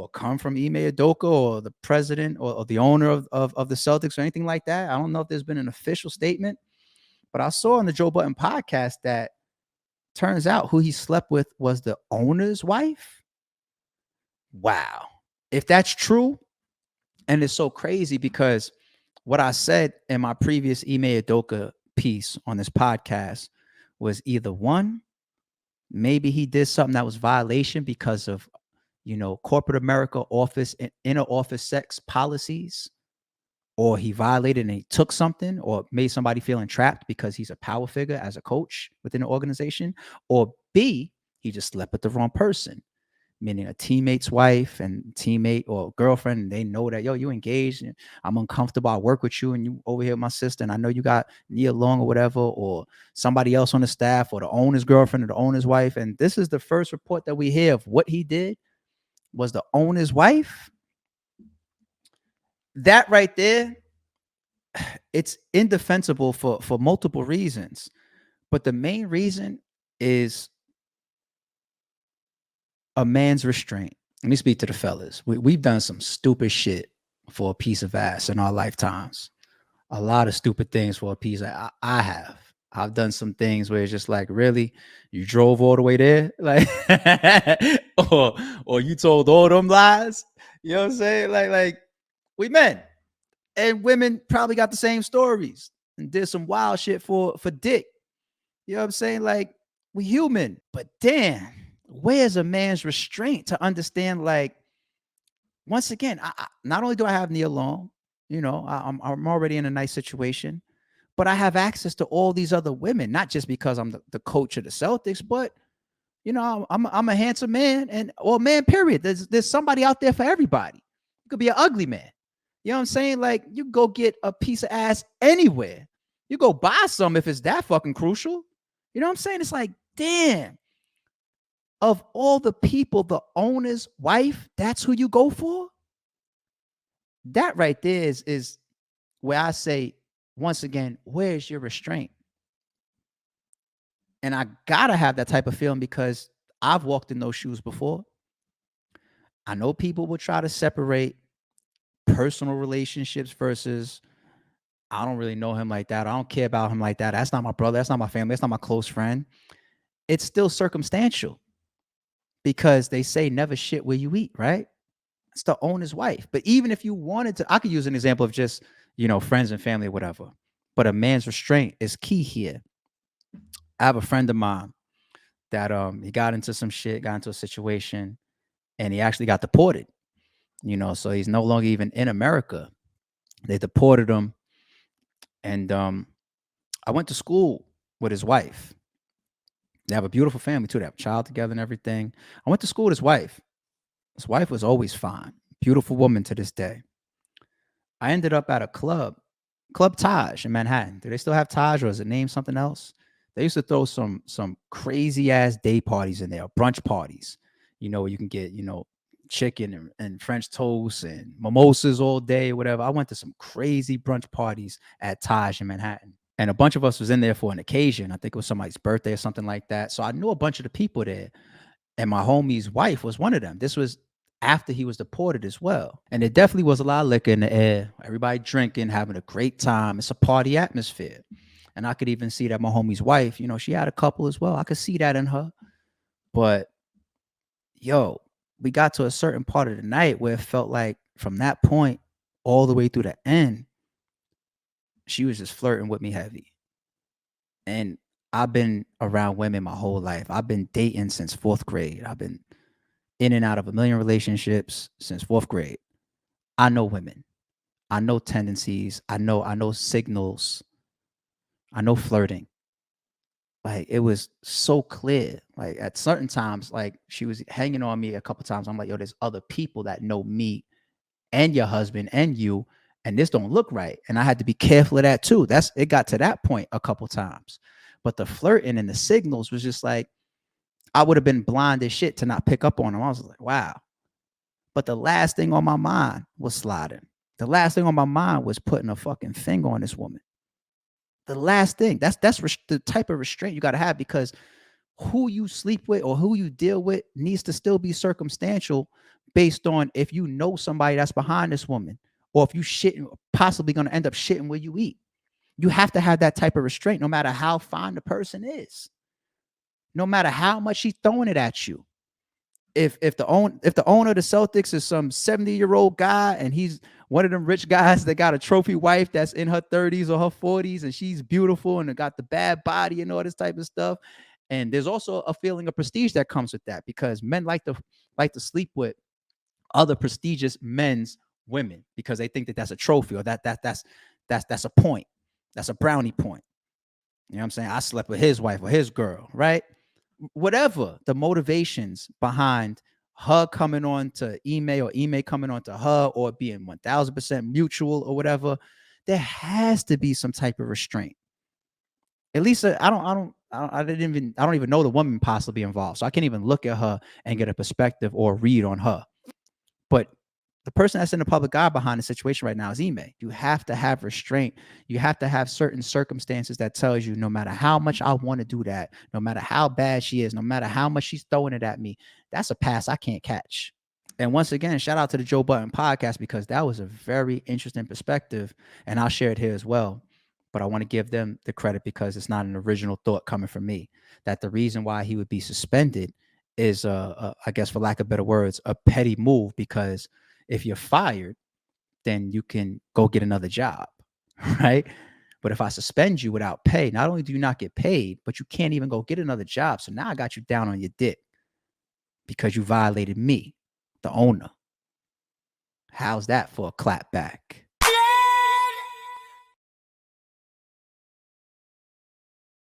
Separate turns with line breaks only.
or come from Ime Udoka or the president or the owner of the Celtics or anything like that. I don't know if there's been an official statement, but I saw on the Joe Budden podcast that turns out who he slept with was the owner's wife. Wow. If that's true, and it's so crazy because what I said in my previous Ime Udoka piece on this podcast was either one, maybe he did something that was violation because of, corporate America office and inner office sex policies, or he violated and he took something or made somebody feel entrapped because he's a power figure as a coach within the organization, or B, he just slept with the wrong person, meaning a teammate's wife and teammate or girlfriend, and they know that, yo, you engaged and I'm uncomfortable. I work with you and you over here with my sister and I know you got Nia Long or whatever, or somebody else on the staff or the owner's girlfriend or the owner's wife. And this is the first report that we hear of what he did was the owner's wife. That right there, it's indefensible for multiple reasons. But the main reason is a man's restraint. Let me speak to the fellas. We've done some stupid shit for a piece of ass in our lifetimes. A lot of stupid things for a piece. I have. I've done some things where it's just like, really, you drove all the way there, like, or you told all them lies. You know what I'm saying? Like we men and women probably got the same stories and did some wild shit for dick. You know what I'm saying? Like, we human, but damn, where's a man's restraint to understand? Like, once again, I not only do I have Nia Long, I'm already in a nice situation, but I have access to all these other women, not just because I'm the coach of the Celtics, but I'm a handsome man or man, period. There's somebody out there for everybody. You could be an ugly man. You know what I'm saying? Like, you go get a piece of ass anywhere. You go buy some if it's that fucking crucial. You know what I'm saying? It's like, damn. Of all the people, the owner's wife, that's who you go for? That right there is where I say, once again, where's your restraint? And I gotta have that type of feeling because I've walked in those shoes before. I know people will try to separate personal relationships versus, I don't really know him like that. I don't care about him like that. That's not my brother. That's not my family. That's not my close friend. It's still circumstantial because they say never shit where you eat, right? It's the owner's wife. But even if you wanted to, I could use an example of just, friends and family or whatever. But a man's restraint is key here. I have a friend of mine that he got into some shit, got into a situation, and he actually got deported. So he's no longer even in America. They deported him. And I went to school with his wife. They have a beautiful family too. They have a child together and everything. I went to school with his wife. His wife was always fine. Beautiful woman to this day. I ended up at a Club Taj in Manhattan. Do they still have Taj, or is it named something else? They used to throw some crazy ass day parties in there, brunch parties. Where you can get, chicken and French toast and mimosas all day, whatever. I went to some crazy brunch parties at Taj in Manhattan. And a bunch of us was in there for an occasion. I think it was somebody's birthday or something like that. So I knew a bunch of the people there. And my homie's wife was one of them. This was after he was deported as well. And there definitely was a lot of liquor in the air. Everybody drinking, having a great time. It's a party atmosphere. And I could even see that my homie's wife, she had a couple as well. I could see that in her. But, we got to a certain part of the night where it felt like from that point all the way through the end, she was just flirting with me heavy. And I've been around women my whole life. I've been dating since 4th grade. I've been in and out of a million relationships since 4th grade. I know women. I know tendencies. I know signals. I know flirting. Like, it was so clear. Like, at certain times, like, she was hanging on me a couple times. I'm like, yo, there's other people that know me and your husband and you, and this don't look right. And I had to be careful of that too. It got to that point a couple times. But the flirting and the signals was just like, I would have been blind as shit to not pick up on them. I was like, wow. But the last thing on my mind was sliding. The last thing on my mind was putting a fucking finger on this woman. The last thing. That's the type of restraint you got to have, because who you sleep with or who you deal with needs to still be circumstantial based on if you know somebody that's behind this woman, or if you shitting, possibly going to end up shitting where you eat. You have to have that type of restraint, no matter how fine the person is, no matter how much she's throwing it at you. If the owner of the Celtics is some 70-year-old guy and he's one of them rich guys that got a trophy wife that's in her 30s or her 40s and she's beautiful and got the bad body and all this type of stuff. And there's also a feeling of prestige that comes with that, because men like to sleep with other prestigious men's women because they think that that's a trophy, or that's a point. That's a brownie point. You know what I'm saying? I slept with his wife or his girl, right? Whatever the motivations behind her coming on to Ime, or Ime coming on to her, or being 1000% mutual or whatever, there has to be some type of restraint. At least I don't even know the woman possibly involved, so I can't even look at her and get a perspective or read on her. But the person that's in the public eye behind the situation right now is Ime. You have to have restraint. You have to have certain circumstances that tells you, no matter how much I want to do that, no matter how bad she is, no matter how much she's throwing it at me, that's a pass I can't catch. And once again, shout out to the Joe Budden podcast, because that was a very interesting perspective, and I'll share it here as well. But I want to give them the credit because it's not an original thought coming from me. That the reason why he would be suspended is, I guess, for lack of better words, a petty move, because if you're fired, then you can go get another job, right? But if I suspend you without pay, not only do you not get paid, but you can't even go get another job. So now I got you down on your dick because you violated me, the owner. How's that for a clap back?